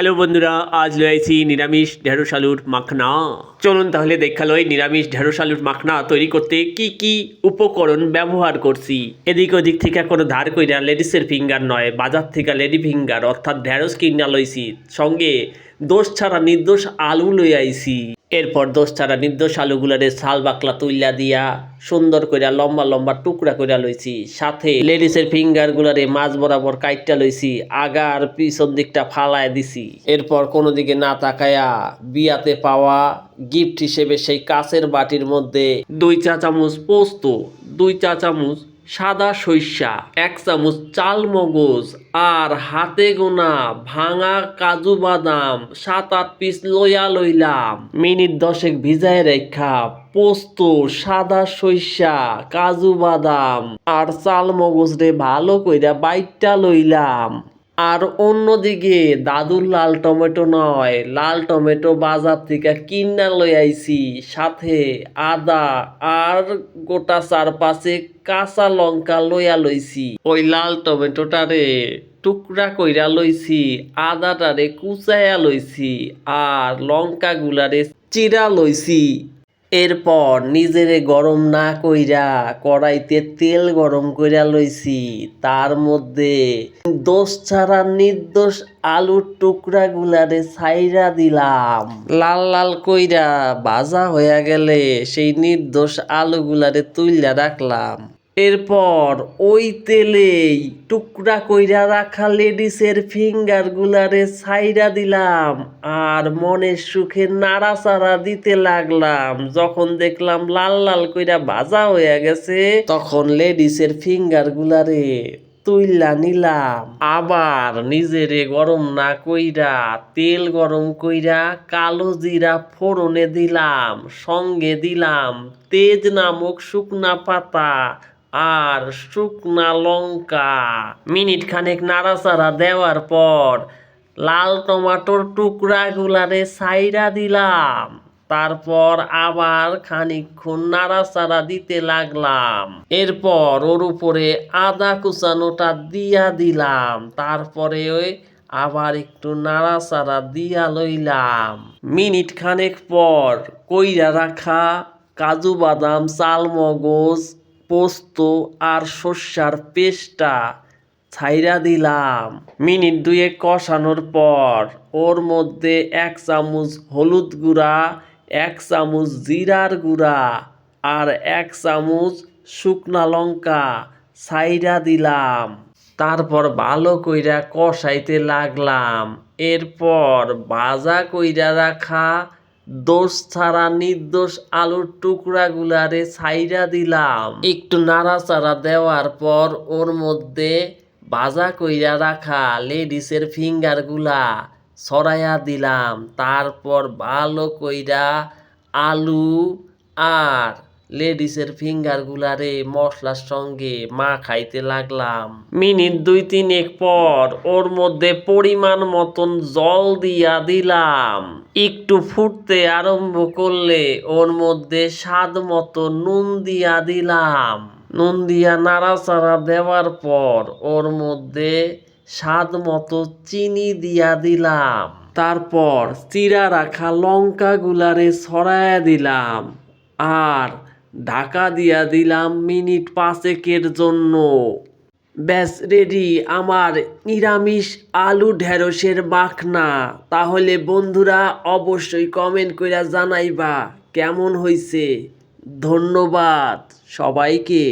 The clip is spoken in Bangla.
হ্যালো বন্ধুরা, আজ লয়েছি নিরামিষ ঢেঁড়স আলুর মাখনা। চলুন তাহলে দেখা লই নিরামিষ ঢেঁড়স আলুর মাখনা তৈরি করতে কি কি উপকরণ ব্যবহার করছি। এদিক ওদিক থেকে কোনো ধার কইরা লেডিসের ফিঙ্গার নয়, বাজার থেকে লেডি ফিঙ্গার অর্থাৎ ঢেঁড়স কিনা লইছি, সঙ্গে দোষ ছাড়া নির্দোষ আলু লই আইছি। এরপর দোষ ছাড়া নির্দোষ আলুগুলারে ছাল বাকলা তুইলা দিয়া সুন্দর কইরা লম্বা লম্বা টুকরা কইরা লইছি। সাথে লেডিসের ফিঙ্গার গুলারে মাছ বরাবর কাইটটা লইছি, আগা আর পিছন দিকটা ফালায় দিছি। এরপর কোনো দিকে না তাকায়া বিয়াতে পাওয়া গিফট হিসেবে সেই কাঁচের বাটির মধ্যে 2 চা চামচ পোস্ত, 2 চা চামচ সাদা সরিষা, 1 চামচ চাল মগজ আর হাতে গোনা ভাঙা কাজু বাদাম 7-8 পিস লইলাম। মিনিট 10 ভিজায় রেখা পোস্ত, সাদা সরিষা, কাজু বাদাম আর চাল মগজ রে ভালো কইরা বাইটটা লইলাম। আর অন্যদিকে দাদুর লাল টমেটো নয়, লাল টমেটো বাজার থেকে কিনা লই আইছি। সাথে আদা আর গোটা 4-5 কাঁচা লঙ্কা লইয়া লইছি। ওই লাল টমেটোটারে টুকরা কইরা লইছি, আদাটারে কুচাইয়া লইছি আর লঙ্কা গুলারে চিরা লইছি। এরপর নিজেরে গরম না কইরা কড়াইতে তেল গরম কইরা লইছি, তার মধ্যে দোষ ছাড়া নির্দোষ আলুর টুকরা গুলারে ছাইরা দিলাম। লাল লাল কইরা ভাজা হইয়া গেলে সেই নির্দোষ আলুগুলারে তুইলা রাখলাম। এরপর ওই তেলেই টুকরা কইরা রাখা লেডিসের ফিঙ্গার গুলারে ছাইরা দিলাম আর মনের সুখে নাড়াচাড়া দিতে লাগলাম। যখন দেখলাম লাল লাল কইরা ভাজা হয়ে গেছে, তখন লেডিসের ফিঙ্গার গুলারে তুইলা নিলাম। আবার নিজেরে গরম না কইরা তেল গরম কইরা কালো জিরা ফোড়নে দিলাম, সঙ্গে দিলাম তেজ নামক শুকনা পাতা আর শুকনা লঙ্কা। মিনিট খানেক নাড়াচাড়া দেওয়ার পর লাল টমাটোর টুকরা গুলারে ছাইরা দিলাম। তারপর আবার খানিকক্ষণ নাড়াচাড়া দিতে লাগলাম। এরপর ওর উপরে আদা কুচানোটা দিয়া দিলাম। তারপরে ওই আবার একটু নাড়াচাড়া দিয়া লইলাম। মিনিট খানেক পর কইরা রাখা কাজু বাদাম, চাল মগজ, পোস্ত আর সর্ষার পেস্টটা ছাইরা দিলাম। মিনিট 2 কষানোর পর ওর মধ্যে 1 চামচ হলুদ গুঁড়া, 1 চামচ জিরার গুঁড়া আর 1 চামচ শুকনা লঙ্কা ছাইরা দিলাম। তারপর ভালো কইরা কষাইতে লাগলাম। এরপর ভাজা কইরা রাখা দোষ ছাড়া নির্দোষ আলুর টুকরা গুলারে ছাইরা দিলাম। একটু নাড়াচাড়া দেওয়ার পর ওর মধ্যে ভাজা কইরা রাখা লেডিসের ফিঙ্গার গুলা ছড়াইয়া দিলাম। তারপর ভালো কইরা আলু আর লেডিসের ফিঙ্গার গুলারে মশলার সঙ্গে খাইতে লাগলাম। মিনিট 2-3 পর ওর মধ্যে পরিমাণ মতন জল দিয়া দিলাম। একটু ফুটতে আরম্ভ করলে ওর মধ্যে স্বাদ মতো নুন দিয়া দিলাম। নুন দিয়া নাড়াচাড়া দেওয়ার পর ওর মধ্যে স্বাদ মতো চিনি দিয়া দিলাম। তারপর চিরা রাখা লঙ্কা গুলারে ছড়াইয়া দিলাম আর ঢাকা দিয়া দিলাম মিনিট 5 জন্য। ব্যাস রেডি আমার নিরামিষ আলু ঢেঁড়সের মাখনা। তাহলে বন্ধুরা অবশ্যই কমেন্ট কইরা জানাইবা কেমন হইছে। ধন্যবাদ সবাইকে।